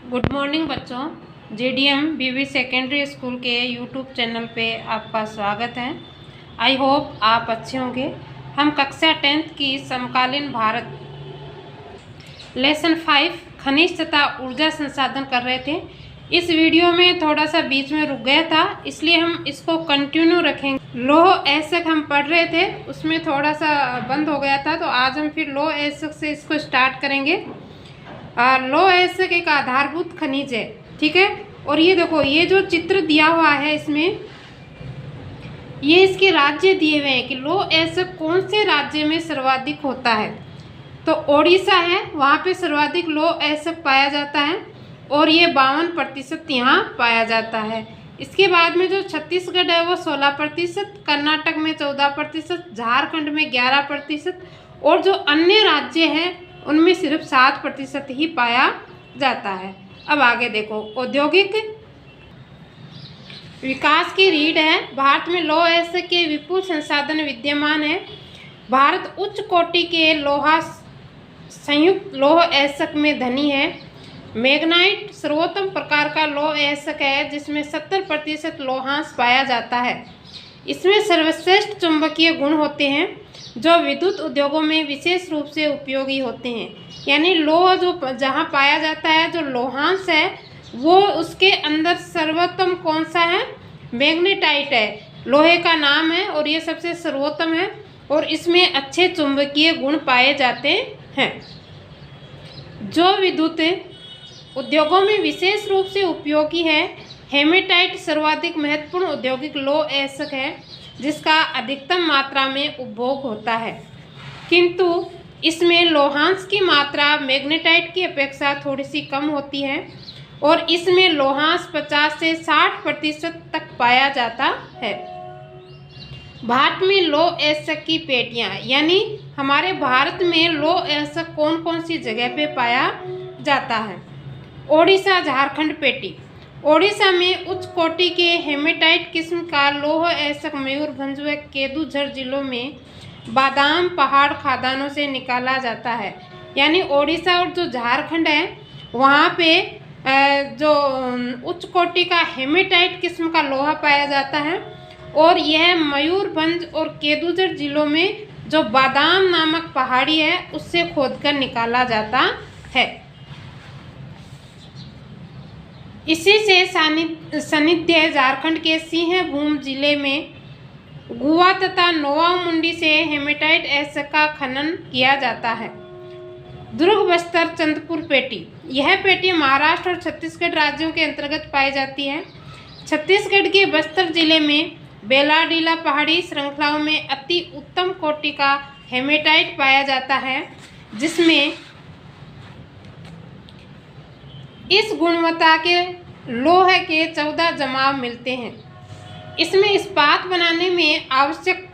Good morning बच्चों। JDM बीवी secondary school के यूट्यूब चैनल पे आपका स्वागत है। आई होप आप अच्छे होंगे। हम कक्षा 10th की समकालीन भारत लेसन 5 खनिज तथा ऊर्जा संसाधन कर रहे थे। इस वीडियो में थोड़ा सा बीच में रुक गया था, इसलिए हम इसको कंटिन्यू रखेंगे। लौह अयस्क हम पढ़ रहे थे, उसमें थोड़ा सा बंद हो गया था, तो आज हम फिर लौह अयस्क से इसको स्टार्ट करेंगे। लौह अयस्क एक आधारभूत खनिज है, ठीक है। और ये देखो, ये जो चित्र दिया हुआ है इसमें, ये इसके राज्य दिए हुए हैं कि लौह अयस्क कौन से राज्य में सर्वाधिक होता है। तो ओडिशा है, वहाँ पे सर्वाधिक लौह अयस्क पाया जाता है और ये 52% यहाँ पाया जाता है। इसके बाद में जो छत्तीसगढ़ है वो 16%, कर्नाटक में 14%, झारखंड में 11% और जो अन्य राज्य हैं उनमें सिर्फ 7% ही पाया जाता है। अब आगे देखो, औद्योगिक विकास की रीढ़ है। भारत में लौह अयस्क के विपुल संसाधन विद्यमान है। भारत उच्च कोटि के लोहा संयुक्त लौह अयस्क में धनी है। मैग्नाइट सर्वोत्तम प्रकार का लौह अयस्क है जिसमें 70% लौहांश पाया जाता है। इसमें सर्वश्रेष्ठ चुंबकीय गुण होते हैं जो विद्युत उद्योगों में विशेष रूप से उपयोगी होते हैं। यानी लौह जो जहाँ पाया जाता है, जो लौहांश है, वो उसके अंदर सर्वोत्तम कौन सा है? मैग्नेटाइट है, लोहे का नाम है और ये सबसे सर्वोत्तम है और इसमें अच्छे चुंबकीय गुण पाए जाते हैं। जो विद्युत उद्योगों में विशेष रूप से उपयोगी है। हेमेटाइट सर्वाधिक महत्वपूर्ण औद्योगिक लौह अयस्क है जिसका अधिकतम मात्रा में उपभोग होता है, किंतु इसमें लौहांश की मात्रा मैग्नेटाइट की अपेक्षा थोड़ी सी कम होती है और इसमें लौहांश 50 से 60% तक पाया जाता है। भारत में लौह अयस्क की पेटियां, यानी हमारे भारत में लौह अयस्क कौन कौन सी जगह पे पाया जाता है। ओडिशा, झारखंड पेटी। ओडिशा में उच्च कोटि के हेमेटाइट किस्म का लौह अयस्क मयूरभंज व केदुझर जिलों में बादाम पहाड़ खादानों से निकाला जाता है। यानी ओडिशा और जो झारखंड है वहाँ पे जो उच्च कोटि का हेमेटाइट किस्म का लोहा पाया जाता है और यह मयूरभंज और केदुझर जिलों में जो बादाम नामक पहाड़ी है उससे खोदकर निकाला जाता है। इसी से सानिध्य झारखंड के सिंहभूम जिले में गुवा तथा नोवामुंडी से हेमेटाइट अयस्क का खनन किया जाता है। दुर्ग, बस्तर, चंद्रपुर पेटी। यह पेटी महाराष्ट्र और छत्तीसगढ़ राज्यों के अंतर्गत पाई जाती है। छत्तीसगढ़ के बस्तर जिले में बेलाडीला पहाड़ी श्रृंखलाओं में अति उत्तम कोटि का हेमेटाइट पाया जाता है जिसमें इस गुणवत्ता के लोहे के 14 जमाव मिलते हैं। इसमें इस्पात बनाने में आवश्यक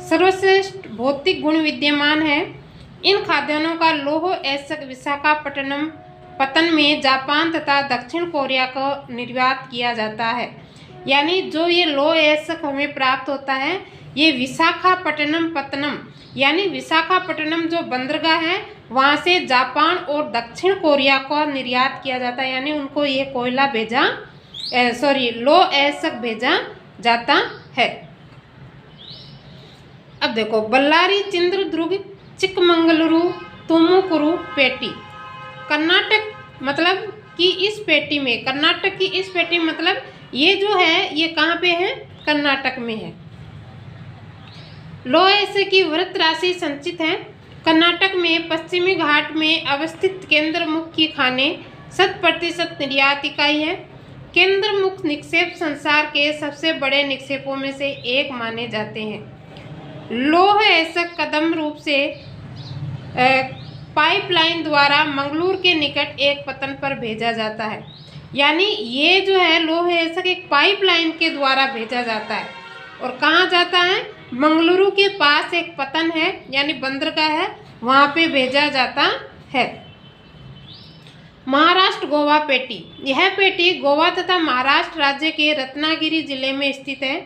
सर्वश्रेष्ठ भौतिक गुण विद्यमान है। इन खाद्यान्नों का लौह अयस्क विशाखापट्टनम पत्तन में जापान तथा दक्षिण कोरिया को निर्यात किया जाता है। यानी जो ये लौह अयस्क हमें प्राप्त होता है, ये विशाखापट्टनम पत्तनम यानी विशाखापट्टनम जो बंदरगाह है वहाँ से जापान और दक्षिण कोरिया को निर्यात किया जाता है। यानी उनको ये कोयला भेजा लौह अयस्क भेजा जाता है। अब देखो, बल्लारी, चित्रदुर्ग, चिकमंगलुरु, तुमुकुरु पेटी। कर्नाटक मतलब कि इस पेटी में, कर्नाटक की इस पेटी मतलब ये जो है ये कहाँ पे है? कर्नाटक में है। लौह अयस्क की वृत्त राशि संचित है। कर्नाटक में पश्चिमी घाट में अवस्थित केंद्र मुख्य खाने 100% निर्यात इकाई है। केंद्र मुख्य निक्षेप संसार के सबसे बड़े निक्षेपों में से एक माने जाते हैं। लौह अयस्क कदम रूप से पाइपलाइन द्वारा मंगलूर के निकट एक पतन पर भेजा जाता है। यानी ये जो है लौह अयस्क एक पाइपलाइन के द्वारा भेजा जाता है और कहाँ जाता है? मंगलुरु के पास एक पतन है यानी बंदरगाह है, वहाँ पे भेजा जाता है। महाराष्ट्र, गोवा पेटी। यह पेटी गोवा तथा महाराष्ट्र राज्य के रत्नागिरी जिले में स्थित है।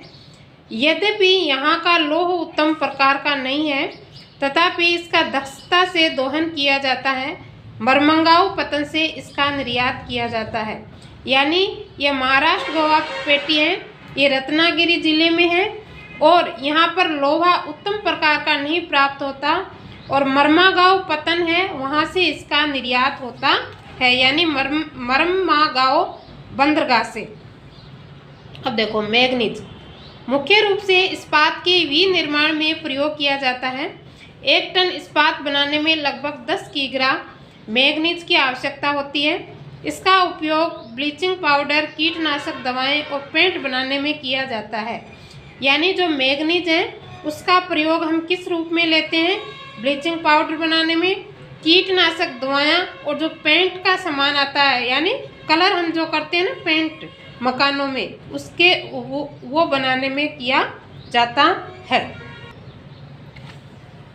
यद्यपि यहाँ का लौह उत्तम प्रकार का नहीं है, तथापि इसका दक्षता से दोहन किया जाता है। मरमंगाऊ पत्तन से इसका निर्यात किया जाता है। यानी ये महाराष्ट्र गोवा पेटी है, ये रत्नागिरी जिले में है और यहाँ पर लोहा उत्तम प्रकार का नहीं प्राप्त होता और मरमागांव पत्तन है, वहाँ से इसका निर्यात होता है, यानी मरमागांव बंदरगाह से। अब देखो मैग्नीज मुख्य रूप से इस्पात के विनिर्माण में प्रयोग किया जाता है। 1 टन इस्पात बनाने में लगभग 10 किग्रा मैग्नीज की आवश्यकता होती है। इसका उपयोग ब्लीचिंग पाउडर, कीटनाशक दवाएं और पेंट बनाने में किया जाता है। यानी जो मैग्नीज है उसका प्रयोग हम किस रूप में लेते हैं? ब्लीचिंग पाउडर बनाने में, कीटनाशक दवाएं और जो पेंट का सामान आता है, यानी कलर हम जो करते हैं ना पेंट मकानों में, उसके वो बनाने में किया जाता है।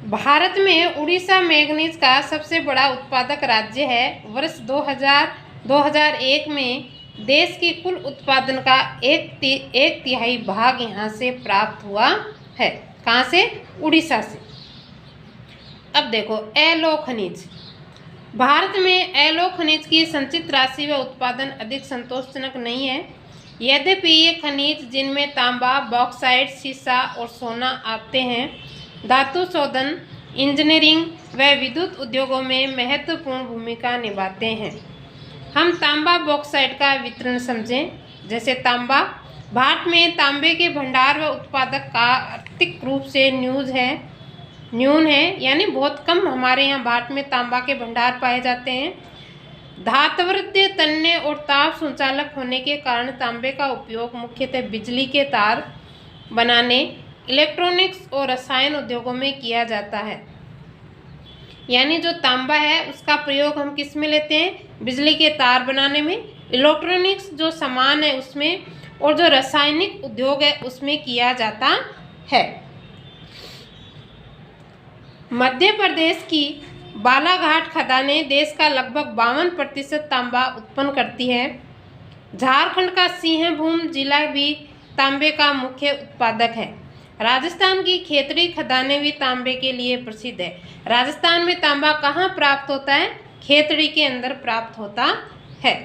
भारत में उड़ीसा मैग्नीज का सबसे बड़ा उत्पादक राज्य है। वर्ष 2001 में देश के कुल उत्पादन का एक तिहाई भाग यहाँ से प्राप्त हुआ है। कहाँ से? उड़ीसा से। अब देखो एलो खनिज। भारत में एलो खनिज की संचित राशि व उत्पादन अधिक संतोषजनक नहीं है। यद्यपि ये खनिज जिनमें तांबा, बॉक्साइट, सीसा और सोना आते हैं, धातु शोधन, इंजीनियरिंग व विद्युत उद्योगों में महत्वपूर्ण भूमिका निभाते हैं। हम तांबा बॉक्साइट का वितरण समझें। जैसे तांबा, भारत में तांबे के भंडार व उत्पादक का आर्थिक रूप से न्यून है, यानी बहुत कम हमारे यहाँ भारत में तांबा के भंडार पाए जाते हैं। धातवृत्तीय तन्य और ताप संचालक होने के कारण तांबे का उपयोग मुख्यतः बिजली के तार बनाने, इलेक्ट्रॉनिक्स और रसायन उद्योगों में किया जाता है। यानी जो तांबा है उसका प्रयोग हम किस में लेते हैं? बिजली के तार बनाने में, इलेक्ट्रॉनिक्स जो सामान है उसमें, और जो रासायनिक उद्योग है उसमें किया जाता है। मध्य प्रदेश की बालाघाट खदानें देश का लगभग 52% तांबा उत्पन्न करती है। झारखंड का सिंहभूम जिला भी तांबे का मुख्य उत्पादक है। राजस्थान की खेतड़ी खदानें भी तांबे के लिए प्रसिद्ध है। राजस्थान में तांबा कहाँ प्राप्त होता है? खेतड़ी के अंदर प्राप्त होता है।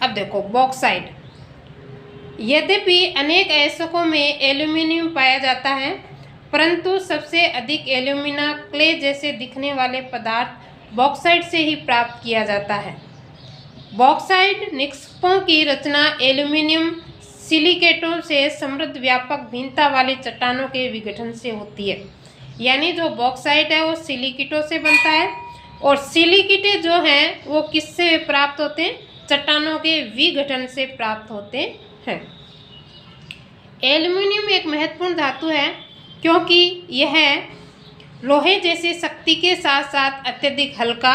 अब देखो बॉक्साइट। यद्यपि अनेक अयस्कों में एल्यूमिनियम पाया जाता है, परंतु सबसे अधिक एल्यूमिना क्ले जैसे दिखने वाले पदार्थ बॉक्साइट से ही प्राप्त किया जाता है। बॉक्साइट निक्षेपों की रचना एल्यूमिनियम सिलिकेटों से समृद्ध व्यापक भिन्नता वाली चट्टानों के विघटन से होती है। यानी जो बॉक्साइट है वो सिलिकेटों से बनता है और सिलिकेटे जो हैं वो किससे प्राप्त होते हैं? चट्टानों के विघटन से प्राप्त होते हैं। एल्यूमिनियम एक महत्वपूर्ण धातु है क्योंकि यह लोहे जैसे शक्ति के साथ साथ अत्यधिक हल्का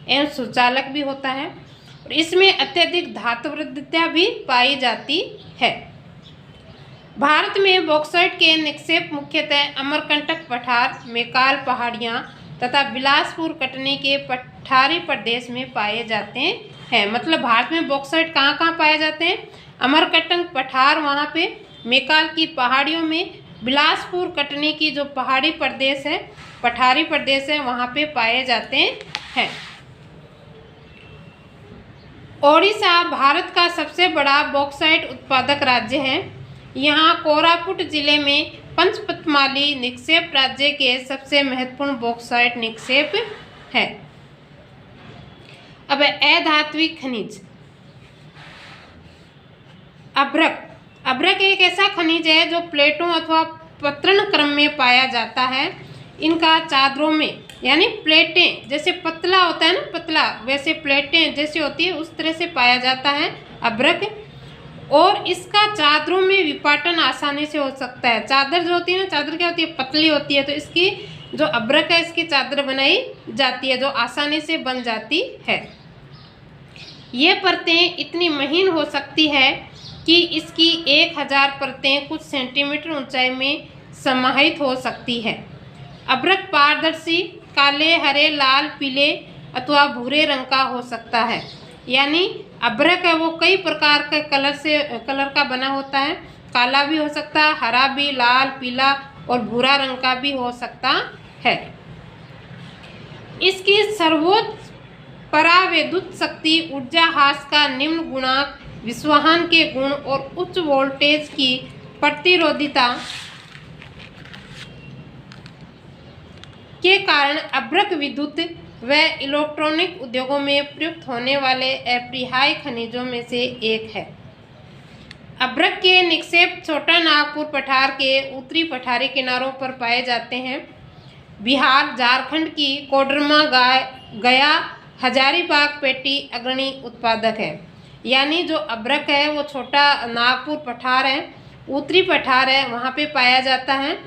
एवं सुचालक भी होता है और इसमें अत्यधिक धातुवृद्धता भी पाई जाती है। भारत में बॉक्साइट के निक्षेप मुख्यतः अमरकंटक पठार, मेकाल पहाड़ियाँ तथा बिलासपुर कटनी के पठारी प्रदेश में पाए जाते हैं। मतलब भारत में बॉक्साइट कहाँ कहाँ पाए जाते हैं? अमरकंटक पठार वहाँ पे, मेकाल की पहाड़ियों में, बिलासपुर कटनी की जो पहाड़ी प्रदेश है, पठारी प्रदेश है, वहाँ पे पाए जाते हैं। ओडिशा भारत का सबसे बड़ा बॉक्साइट उत्पादक राज्य है। यहाँ कोरापुट जिले में पंचपतमाली निक्षेप राज्य के सबसे महत्वपूर्ण बॉक्साइट निक्षेप है। अब अधात्विक खनिज। अभ्रक एक ऐसा खनिज है जो प्लेटों अथवा पतरण क्रम में पाया जाता है। इनका चादरों में, यानी प्लेटें जैसे पतला होता है ना, पतला वैसे प्लेटें जैसे होती है उस तरह से पाया जाता है अभ्रक, और इसका चादरों में विपाटन आसानी से हो सकता है। चादर जो होती है ना, चादर क्या होती है? पतली होती है, तो इसकी जो अभ्रक है इसकी चादर बनाई जाती है जो आसानी से बन जाती है। ये परतें इतनी महीन हो सकती है कि इसकी 1000 परतें कुछ सेंटीमीटर ऊंचाई में समाहित हो सकती है। अभ्रक पारदर्शी, काले, हरे, लाल, पीले अथवा भूरे रंग का हो सकता है। यानी अभ्रक है वो कई प्रकार के कलर का बना होता है। काला भी हो सकता है, हरा भी, लाल, पीला और भूरा रंग का भी हो सकता है। इसकी सर्वोच्च परावैद्युत शक्ति, ऊर्जा ह्रास का निम्न गुणांक, विस्वहन के गुण और उच्च वोल्टेज की प्रतिरोधिता के कारण अभ्रक विद्युत व इलेक्ट्रॉनिक उद्योगों में प्रयुक्त होने वाले अपरिहार्य खनिजों में से एक है। अभ्रक के निक्षेप छोटा नागपुर पठार के उत्तरी पठारी किनारों पर पाए जाते हैं। बिहार, झारखंड की कोडरमा, गया, हजारीबाग पेटी अग्रणी उत्पादक है। यानी जो अभ्रक है वो छोटा नागपुर पठार है, उत्तरी पठार है, वहाँ पे पाया जाता है।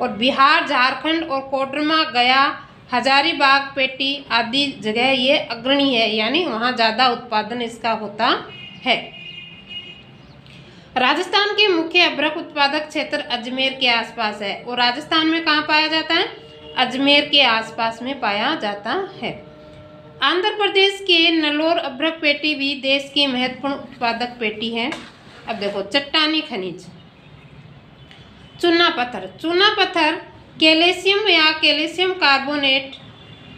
और बिहार, झारखंड और कोडरमा, गया, हजारीबाग पेटी आदि जगह ये अग्रणी है, यानी वहाँ ज़्यादा उत्पादन इसका होता है। राजस्थान के मुख्य अभ्रक उत्पादक क्षेत्र अजमेर के आसपास है। और राजस्थान में कहाँ पाया जाता है? अजमेर के आसपास में पाया जाता है। आंध्र प्रदेश के नलोर अभ्रक पेटी भी देश की महत्वपूर्ण उत्पादक पेटी है। अब देखो चट्टानी खनिज, चूना पत्थर। चूना पत्थर कैल्शियम या कैल्शियम कार्बोनेट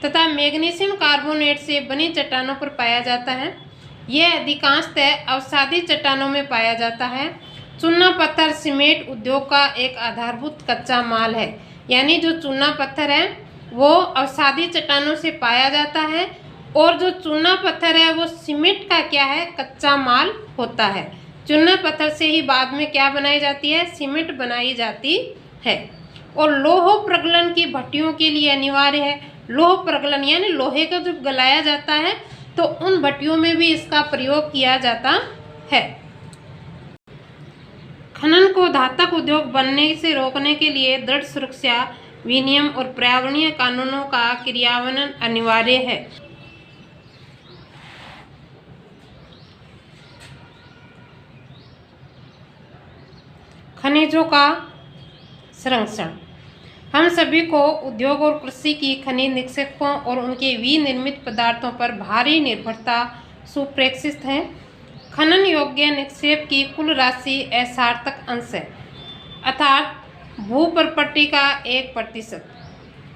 तथा मैग्नीशियम कार्बोनेट से बनी चट्टानों पर पाया जाता है। यह अधिकांशतः अवसादी चट्टानों में पाया जाता है। चूना पत्थर सीमेंट उद्योग का एक आधारभूत कच्चा माल है। यानी जो चूना पत्थर है वो अवसादी चट्टानों से पाया जाता है और जो चूना पत्थर है वो सीमेंट का क्या है? कच्चा माल होता है। चूना पत्थर से ही बाद में क्या बनाई जाती है? सीमेंट बनाई जाती है। और लोह प्रगलन की भट्टियों के लिए अनिवार्य है। लोह प्रगलन यानी लोहे को जब गलाया जाता है तो उन भट्टियों में भी इसका प्रयोग किया जाता है। खनन को धातक उद्योग बनने से रोकने के लिए दृढ़ सुरक्षा विनियम और पर्यावरणीय कानूनों का क्रियान्वयन अनिवार्य है। खनिजों का संरक्षण। हम सभी को उद्योग और कृषि की खनिज निक्षेपों और उनके विनिर्मित पदार्थों पर भारी निर्भरता सुप्रेक्षित है। खनन योग्य निक्षेप की कुल राशि असार्थक अंश है, अर्थात भू प्रॉपर्टी का 1%।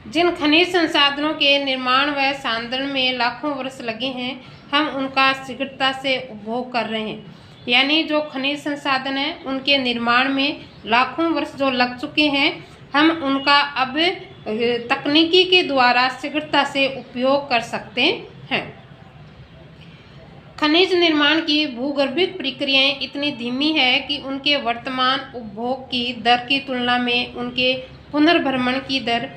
जिन खनिज संसाधनों के निर्माण व सांधन में लाखों वर्ष लगे हैं, हम उनका शीघ्रता से उपभोग कर रहे हैं। यानी जो खनिज संसाधन है उनके निर्माण में लाखों वर्ष जो लग चुके हैं, हम उनका अब तकनीकी के द्वारा शीघ्रता से उपयोग कर सकते हैं। खनिज निर्माण की भूगर्भिक प्रक्रियाएं इतनी धीमी है कि उनके वर्तमान उपभोग की दर की तुलना में उनके पुनर्भ्रमण की दर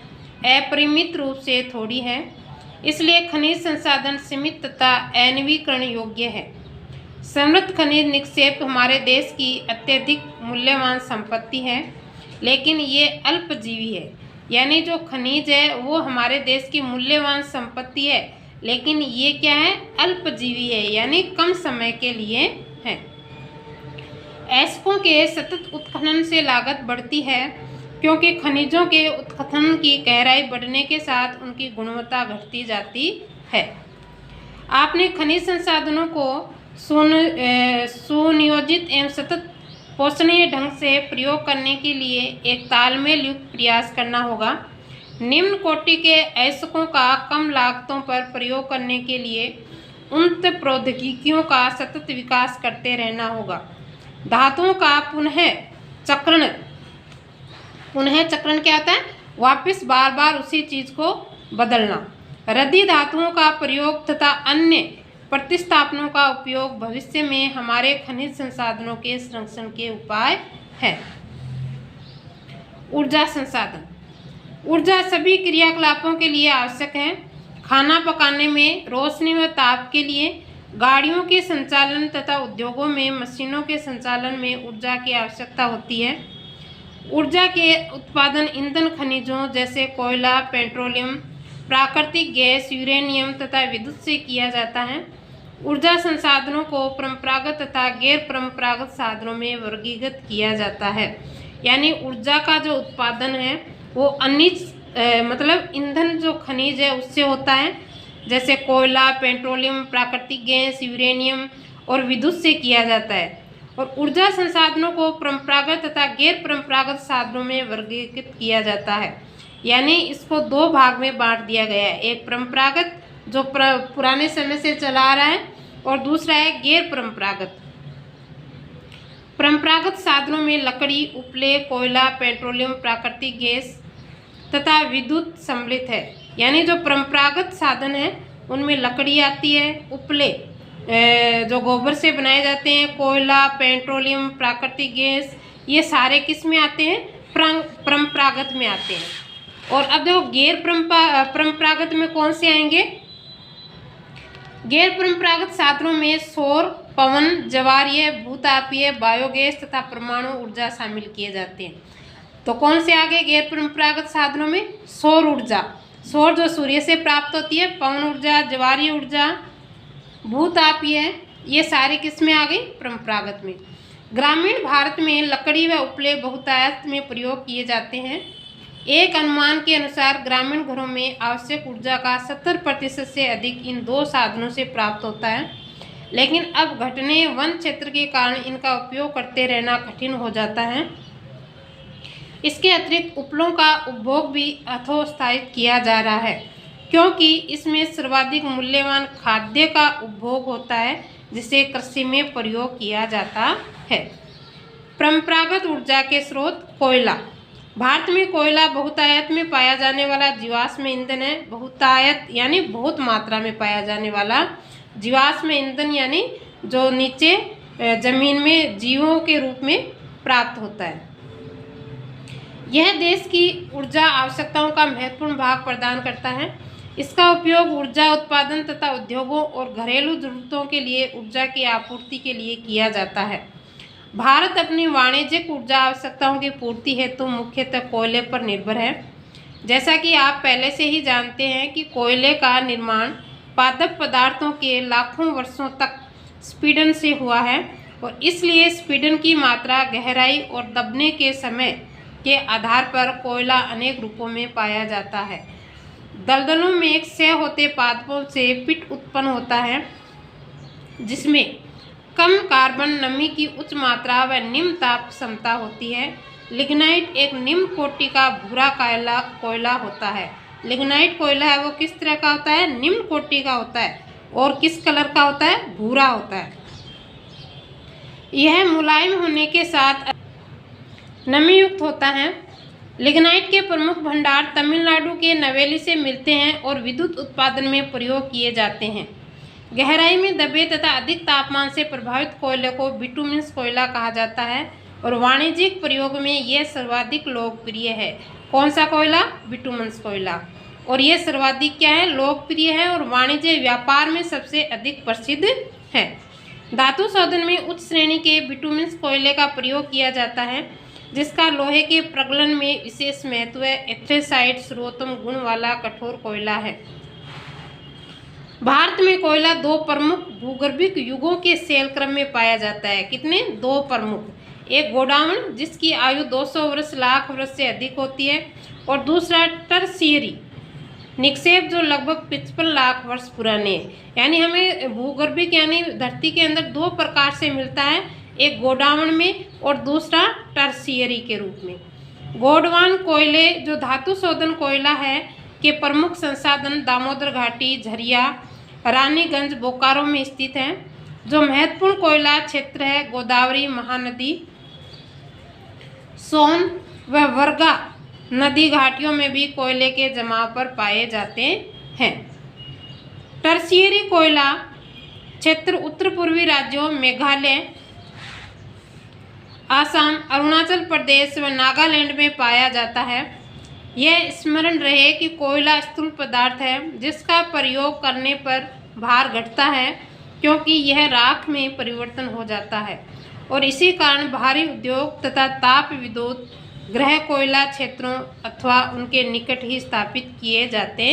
अपरिमित रूप से थोड़ी है। इसलिए खनिज संसाधन सीमित तथा अनवीकरण योग्य है। समृद्ध खनिज निक्षेप हमारे देश की अत्यधिक मूल्यवान संपत्ति है, लेकिन ये अल्पजीवी है। यानी जो खनिज है वो हमारे देश की मूल्यवान संपत्ति है, लेकिन ये क्या है? अल्पजीवी है, यानी कम समय के लिए है। ऐस्कों के सतत उत्खनन से लागत बढ़ती है, क्योंकि खनिजों के उत्खनन की गहराई बढ़ने के साथ उनकी गुणवत्ता घटती जाती है। आपने खनिज संसाधनों को सुनियोजित एवं सतत पोषणीय ढंग से प्रयोग करने के लिए एक तालमेल युक्त प्रयास करना होगा। निम्न कोटि के ऐस्कों का कम लागतों पर प्रयोग करने के लिए उन्नत प्रौद्योगिकियों का सतत विकास करते रहना होगा। धातुओं का पुनः चक्रण क्या होता है? वापस बार बार उसी चीज को बदलना। रद्दी धातुओं का प्रयोग तथा अन्य प्रतिस्थापनों का उपयोग भविष्य में हमारे खनिज संसाधनों के संरक्षण के उपाय है। ऊर्जा संसाधन। ऊर्जा सभी क्रियाकलापों के लिए आवश्यक है। खाना पकाने में, रोशनी व ताप के लिए, गाड़ियों के संचालन तथा उद्योगों में मशीनों के संचालन में ऊर्जा की आवश्यकता होती है। ऊर्जा के उत्पादन ईंधन खनिजों जैसे कोयला, पेट्रोलियम, प्राकृतिक गैस, यूरेनियम तथा विद्युत से किया जाता है। ऊर्जा संसाधनों को परंपरागत तथा गैर परंपरागत साधनों में वर्गीकृत किया जाता है। यानी ऊर्जा का जो उत्पादन है वो अन्य मतलब ईंधन जो खनिज है उससे होता है, जैसे कोयला, पेट्रोलियम, प्राकृतिक गैस, यूरेनियम और विद्युत से किया जाता है। और ऊर्जा संसाधनों को परंपरागत तथा गैर परंपरागत साधनों में वर्गीकृत किया जाता है। यानी इसको दो भाग में बांट दिया गया है। एक परंपरागत जो पुराने समय से चला आ रहा है, और दूसरा है गैर परंपरागत। परंपरागत साधनों में लकड़ी, उपले, कोयला, पेट्रोलियम, प्राकृतिक गैस तथा विद्युत सम्मिलित है। यानी जो परंपरागत साधन है उनमें लकड़ी आती है, उपले जो गोबर से बनाए जाते हैं, कोयला, पेट्रोलियम, प्राकृतिक गैस, ये सारे किस में आते हैं? परंपरागत में आते हैं। और अब देखो गैर परंपरागत में कौन से आएंगे? गैर परंपरागत साधनों में सौर, पवन, ज्वारीय, भूतापीय, बायोगैस तथा परमाणु ऊर्जा शामिल किए जाते हैं। तो कौन से आगे गैर परंपरागत साधनों में? सौर ऊर्जा, सौर जो सूर्य से प्राप्त होती है, पवन ऊर्जा, ज्वारीय ऊर्जा, भूतापीय, ये सारे किस में आ गई? परंपरागत में। ग्रामीण भारत में लकड़ी व उपले बहुतायत में प्रयोग किए जाते हैं। एक अनुमान के अनुसार ग्रामीण घरों में आवश्यक ऊर्जा का 70% से अधिक इन दो साधनों से प्राप्त होता है, लेकिन अब घटने वन क्षेत्र के कारण इनका उपयोग करते रहना कठिन हो जाता है। इसके अतिरिक्त उपलों का उपभोग भी हतोत्साहित किया जा रहा है, क्योंकि इसमें सर्वाधिक मूल्यवान खाद्य का उपभोग होता है, जिसे कृषि में प्रयोग किया जाता है। परंपरागत ऊर्जा के स्रोत कोयला। भारत में कोयला बहुतायत में पाया जाने वाला जीवाश्म ईंधन है। बहुतायत यानी बहुत मात्रा में पाया जाने वाला जीवाश्म ईंधन, यानी जो नीचे जमीन में जीवों के रूप में प्राप्त होता है। यह देश की ऊर्जा आवश्यकताओं का महत्वपूर्ण भाग प्रदान करता है। इसका उपयोग ऊर्जा उत्पादन तथा उद्योगों और घरेलू जरूरतों के लिए ऊर्जा की आपूर्ति के लिए किया जाता है। भारत अपनी वाणिज्यिक ऊर्जा आवश्यकताओं की पूर्ति हेतु मुख्यतः कोयले पर निर्भर है। जैसा कि आप पहले से ही जानते हैं कि कोयले का निर्माण पादप पदार्थों के लाखों वर्षों तक स्पीडन से हुआ है, और इसलिए स्पीडन की मात्रा, गहराई और दबने के समय के आधार पर कोयला अनेक रूपों में पाया जाता है। दलदलों में एक क्षय होते पादपों से पिट उत्पन्न होता है, जिसमें कम कार्बन, नमी की उच्च मात्रा व निम्न ताप क्षमता होती है। लिग्नाइट एक निम्न कोटि का भूरा कोयला होता है। लिग्नाइट कोयला है वो किस तरह का होता है? निम्न कोटि का होता है, और किस कलर का होता है? भूरा होता है। यह मुलायम होने के साथ नमी युक्त होता है। लिग्नाइट के प्रमुख भंडार तमिलनाडु के नवेली से मिलते हैं और विद्युत उत्पादन में प्रयोग किए जाते हैं। गहराई में दबे तथा अधिक तापमान से प्रभावित कोयले को बिटुमिनस कोयला कहा जाता है, और वाणिज्यिक प्रयोग में यह सर्वाधिक लोकप्रिय है। कौन सा कोयला? बिटुमिनस कोयला। और यह सर्वाधिक क्या है? लोकप्रिय है, और वाणिज्य व्यापार में सबसे अधिक प्रसिद्ध है। धातु शोधन में उच्च श्रेणी के बिटुमिनस कोयले का प्रयोग किया जाता है, जिसका लोहे के प्रगलन में विशेष महत्व है। एंथ्रेसाइट सर्वोत्तम गुण वाला कठोर कोयला है। भारत में कोयला दो प्रमुख भूगर्भिक युगों के शैल क्रम में पाया जाता है। कितने? दो प्रमुख। एक गोडाउन जिसकी आयु 200 वर्ष लाख वर्ष से अधिक होती है, और दूसरा टर्शियरी निक्षेप जो लगभग 55 लाख वर्ष पुराने हैं। यानी हमें भूगर्भिक यानी धरती के अंदर दो प्रकार से मिलता है, एक गोडाउन में और दूसरा टर्शियरी के रूप में। गोडवान कोयले जो धातु शोधन कोयला है के प्रमुख संसाधन दामोदर घाटी, झरिया, रानीगंज, बोकारो में स्थित हैं। जो महत्वपूर्ण कोयला क्षेत्र है गोदावरी महानदी, सोन व वर्गा नदी घाटियों में भी कोयले के जमाव पर पाए जाते हैं। टर्शियरी कोयला क्षेत्र उत्तर पूर्वी राज्यों मेघालय, आसाम, अरुणाचल प्रदेश व नागालैंड में पाया जाता है। यह स्मरण रहे कि कोयला स्थूल पदार्थ है, जिसका प्रयोग करने पर भार घटता है, क्योंकि यह राख में परिवर्तन हो जाता है, और इसी कारण भारी उद्योग तथा ताप विद्युत गृह कोयला क्षेत्रों अथवा उनके निकट ही स्थापित किए जाते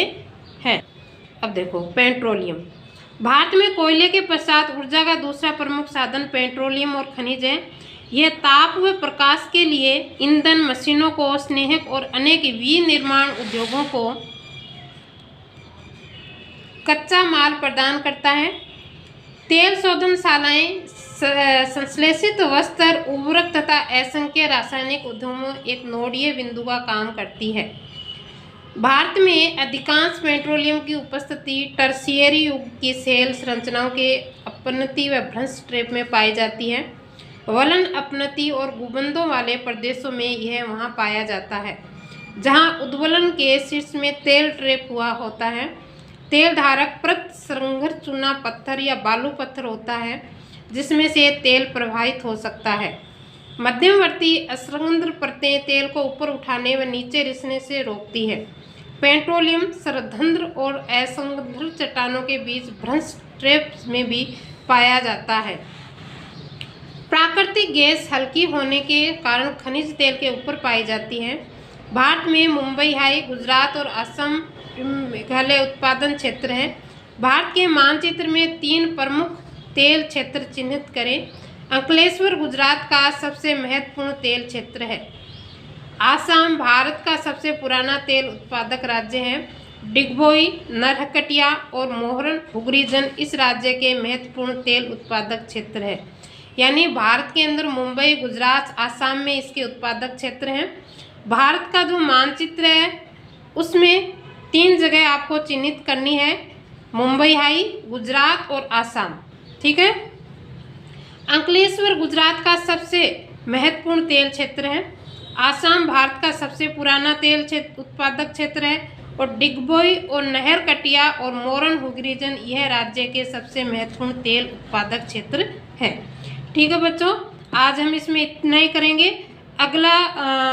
हैं। अब देखो पेट्रोलियम। भारत में कोयले के पश्चात ऊर्जा का दूसरा प्रमुख साधन पेट्रोलियम और खनिज है। यह ताप व प्रकाश के लिए ईंधन, मशीनों को, स्नेहक और अनेक विनिर्माण उद्योगों को कच्चा माल प्रदान करता है। तेल शोधनशालाएं संश्लेषित वस्त्र, उर्वरक तथा असंख्य रासायनिक उद्योगों एक नोडीय बिंदु का काम करती है। भारत में अधिकांश पेट्रोलियम की उपस्थिति टर्शियरी युग की सेल संरचनाओं के अपनति व भ्रंश ट्रेप में पाई जाती है। वलन अपनति और गुंबदों वाले प्रदेशों में यह वहाँ पाया जाता है जहाँ उद्वलन के शीर्ष में तेल ट्रेप हुआ होता है। तेल धारक प्रत संघर चूना पत्थर या बालू पत्थर होता है जिसमें से तेल प्रवाहित हो सकता है। मध्यवर्ती असंघ्र परतें तेल को ऊपर उठाने व नीचे रिसने से रोकती है। पेट्रोलियम सरंध्र और असंघ्र चट्टानों के बीच भ्रंश ट्रेप में भी पाया जाता है। प्राकृतिक गैस हल्की होने के कारण खनिज तेल के ऊपर पाई जाती है। भारत में मुंबई हाई, गुजरात और असम मेघालय उत्पादन क्षेत्र हैं। भारत के मानचित्र में 3 प्रमुख तेल क्षेत्र चिन्हित करें। अंकलेश्वर गुजरात का सबसे महत्वपूर्ण तेल क्षेत्र है। आसाम भारत का सबसे पुराना तेल उत्पादक राज्य है। डिगबोई, नरहकटिया और मोहरन हुगरीजन इस राज्य के महत्वपूर्ण तेल उत्पादक क्षेत्र है। यानी भारत के अंदर मुंबई, गुजरात, आसाम में इसके उत्पादक क्षेत्र हैं। भारत का जो मानचित्र है उसमें 3 जगह आपको चिन्हित करनी है, मुंबई हाई, गुजरात और आसाम। ठीक है। अंकलेश्वर गुजरात का सबसे महत्वपूर्ण तेल क्षेत्र है। आसाम भारत का सबसे पुराना तेल उत्पादक क्षेत्र है और डिगबोई और नहरकटिया और मोरन हुगरीजन यह राज्य के सबसे महत्वपूर्ण तेल उत्पादक क्षेत्र है। ठीक है बच्चों, आज हम इसमें इतना ही करेंगे। अगला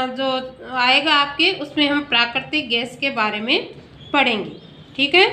जो आएगा आपके उसमें हम प्राकृतिक गैस के बारे में पढ़ेंगे। ठीक है।